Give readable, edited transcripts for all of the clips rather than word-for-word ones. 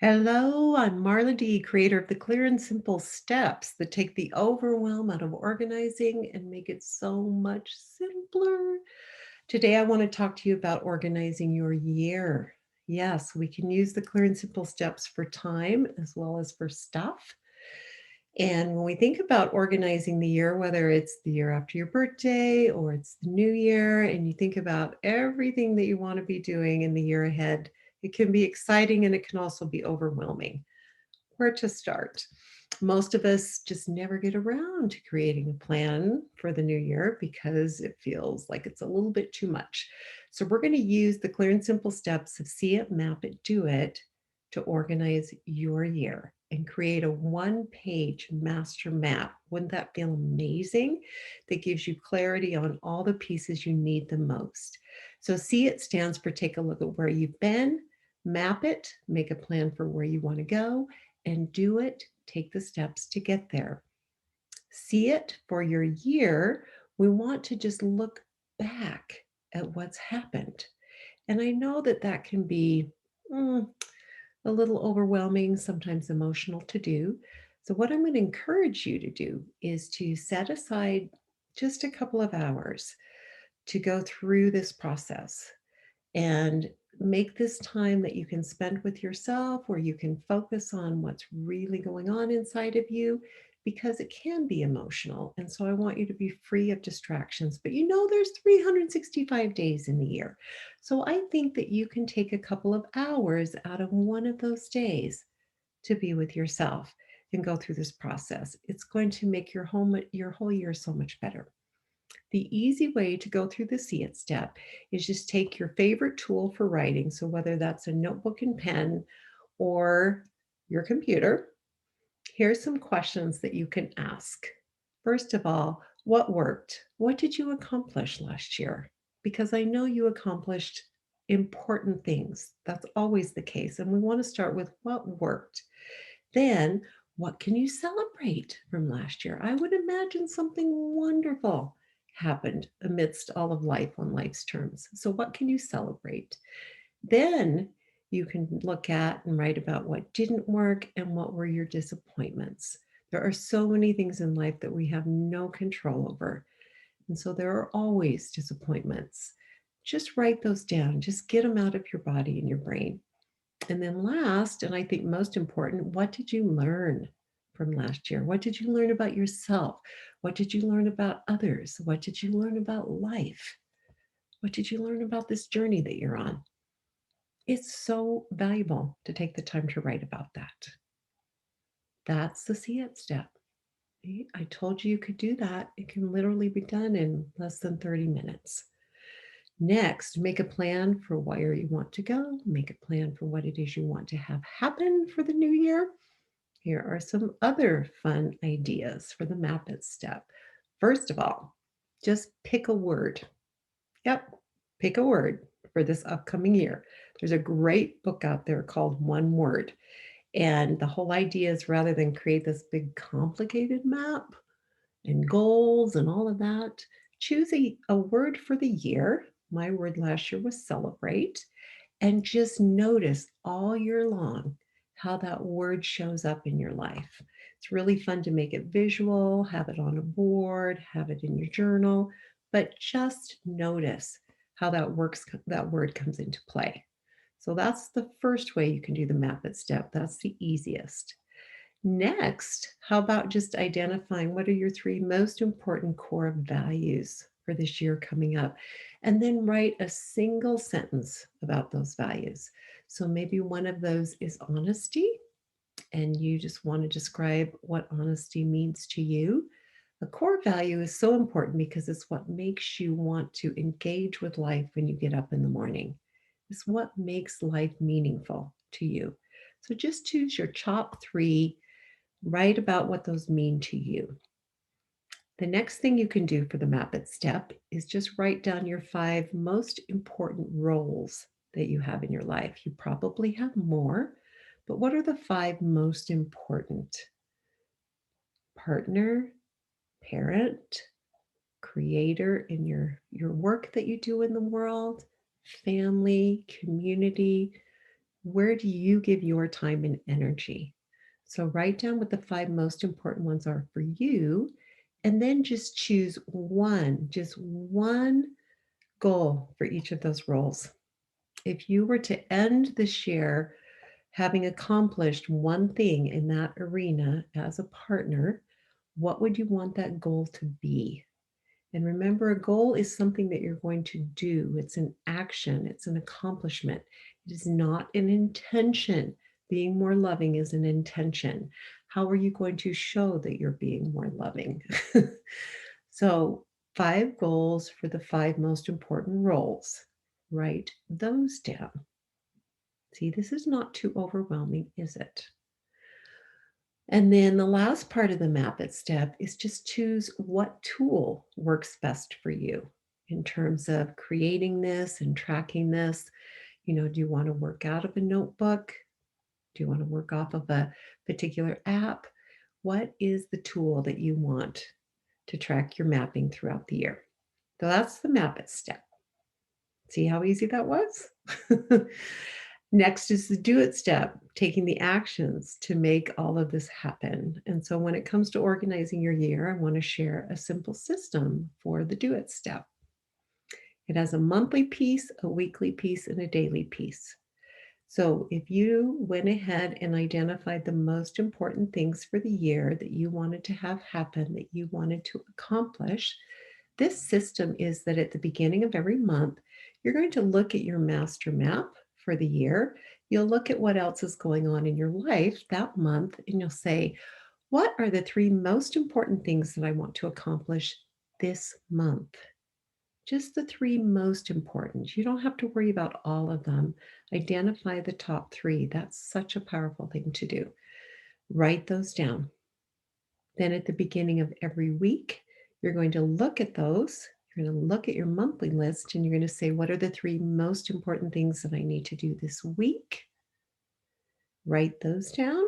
Hello, I'm Marla D, creator of the Clear and Simple Steps that take the overwhelm out of organizing and make it so much simpler. Today, I want to talk to you about organizing your year. Yes, we can use the Clear and Simple Steps for time as well as for stuff. And when we think about organizing the year, whether it's the year after your birthday or it's the new year, and you think about everything that you want to be doing in the year ahead, it can be exciting and it can also be overwhelming. Where to start? Most of us just never get around to creating a plan for the new year because it feels like it's a little bit too much. So, we're going to use the clear and simple steps of See It, Map It, Do It to organize your year and create a one-page master map. Wouldn't that feel amazing? That gives you clarity on all the pieces you need the most. So, See It stands for take a look at where you've been, map it, make a plan for where you want to go, and do it, take the steps to get there. See it for your year. We want to just look back at what's happened. And I know that that can be mm, a little overwhelming, sometimes emotional to do. So, what I'm going to encourage you to do is to set aside just a couple of hours to go through this process and make this time that you can spend with yourself where you can focus on what's really going on inside of you because it can be emotional. And so I want you to be free of distractions. But you know, there's 365 days in the year. So I think that you can take a couple of hours out of one of those days to be with yourself and go through this process. It's going to make your whole year so much better. The easy way to go through the See It step is just take your favorite tool for writing. So, whether that's a notebook and pen or your computer, here's some questions that you can ask. First of all, what worked? What did you accomplish last year? Because I know you accomplished important things. That's always the case. And we want to start with what worked. Then, what can you celebrate from last year? I would imagine something wonderful happened amidst all of life on life's terms. So, what can you celebrate? Then you can look at and write about what didn't work and what were your disappointments. There are so many things in life that we have no control over. And so there are always disappointments. Just write those down, just get them out of your body and your brain. And then last, and I think most important, what did you learn from last year? What did you learn about yourself? What did you learn about others? What did you learn about life? What did you learn about this journey that you're on? It's so valuable to take the time to write about that. That's the See It step. See, I told you you could do that. It can literally be done in less than 30 minutes. Next, make a plan for where you want to go. Make a plan for what it is you want to have happen for the new year. Here are some other fun ideas for the Map It step. First of all, just pick a word. Yep, pick a word for this upcoming year. There's a great book out there called One Word. And the whole idea is rather than create this big complicated map and goals and all of that, choose a word for the year. My word last year was celebrate. And just notice all year long how that word shows up in your life. It's really fun to make it visual, have it on a board, have it in your journal, but just notice how that word comes into play. So that's the first way you can do the map it step. That's the easiest. Next, how about just identifying what are your three most important core values for this year coming up? And then write a single sentence about those values. So maybe one of those is honesty, and you just want to describe what honesty means to you. A core value is so important because it's what makes you want to engage with life when you get up in the morning. It's what makes life meaningful to you. So just choose your top three. Write about what those mean to you. The next thing you can do for the Map It step is just write down your five most important roles that you have in your life. You probably have more, but what are the five most important? Partner, parent, creator in your work that you do in the world, family, community, Where do you give your time and energy? So write down what the five most important ones are for you, and then just choose one, just one goal for each of those roles. If you were to end this year having accomplished one thing in that arena as a partner, what would you want that goal to be? And remember, a goal is something that you're going to do. It's an action, it's an accomplishment. It is not an intention. Being more loving is an intention. How are you going to show that you're being more loving? So, five goals for the five most important roles. Write those down. See, this is not too overwhelming, is it? And then the last part of the map it step is just choose what tool works best for you in terms of creating this and tracking this. Do you want to work out of a notebook? Do you want to work off of a particular app? What is the tool that you want to track your mapping throughout the year? So that's the map it step. See how easy that was? Next is the do it step, taking the actions to make all of this happen. And so when it comes to organizing your year, I want to share a simple system for the do it step. It has a monthly piece, a weekly piece, and a daily piece. So if you went ahead and identified the most important things for the year that you wanted to have happen, that you wanted to accomplish, this system is that at the beginning of every month, you're going to look at your master map for the year. You'll look at what else is going on in your life that month, and you'll say, what are the three most important things that I want to accomplish this month? Just the three most important. You don't have to worry about all of them. Identify the top three. That's such a powerful thing to do. Write those down. Then at the beginning of every week, you're going to look at those. You're going to look at your monthly list and you're going to say, what are the three most important things that I need to do this week? Write those down.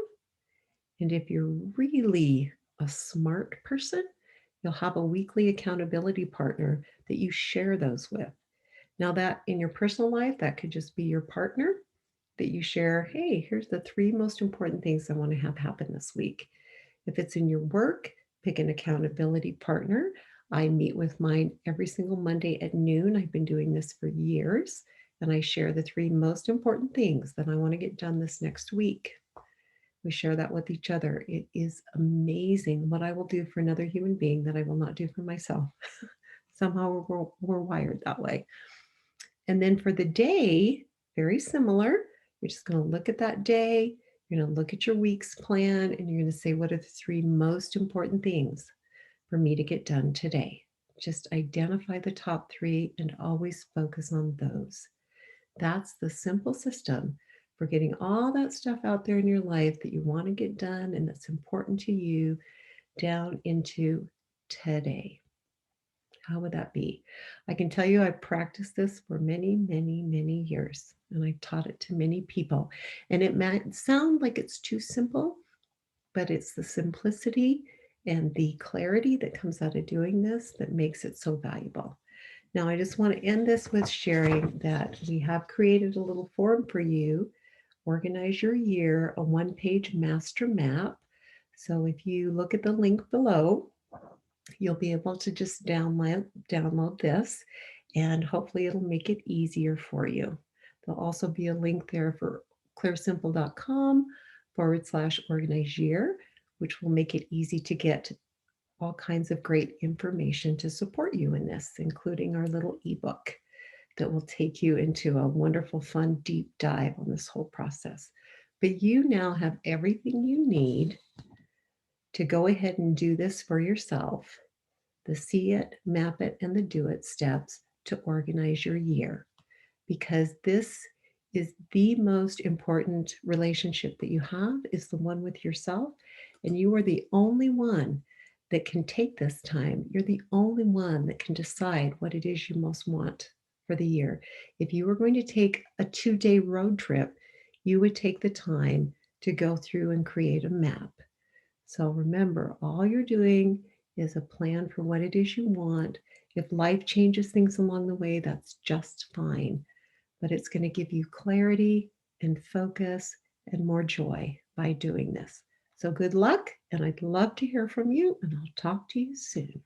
And if you're really a smart person, you'll have a weekly accountability partner that you share those with. Now, that in your personal life, that could just be your partner that you share, hey, here's the three most important things I want to have happen this week. If it's in your work, pick an accountability partner. I meet with mine every single Monday at noon. I've been doing this for years, and I share the three most important things that I want to get done this next week. We share that with each other. It is amazing what I will do for another human being that I will not do for myself. Somehow we're wired that way. And then for the day, very similar. You're just going to look at that day. You're going to look at your week's plan and you're going to say, what are the three most important things for me to get done today? Just identify the top three and always focus on those. That's the simple system for getting all that stuff out there in your life that you want to get done and that's important to you down into today. How would that be? I can tell you I've practiced this for many, many, many years, and I've taught it to many people. And it might sound like it's too simple, but it's the simplicity and the clarity that comes out of doing this that makes it so valuable. Now, I just want to end this with sharing that we have created a little form for you. Organize your year, a one-page master map. So if you look at the link below, you'll be able to just download this and hopefully it'll make it easier for you. There'll also be a link there for clairesimple.com/organize year, which will make it easy to get all kinds of great information to support you in this, including our little ebook that will take you into a wonderful, fun, deep dive on this whole process. But you now have everything you need to go ahead and do this for yourself, the see it, map it, and the do it steps to organize your year, because this is the most important relationship that you have is the one with yourself. And you are the only one that can take this time. You're the only one that can decide what it is you most want for the year. If you were going to take a 2-day road trip, you would take the time to go through and create a map. So remember, all you're doing is a plan for what it is you want. If life changes things along the way, that's just fine. But it's going to give you clarity and focus and more joy by doing this. So good luck, and I'd love to hear from you, and I'll talk to you soon.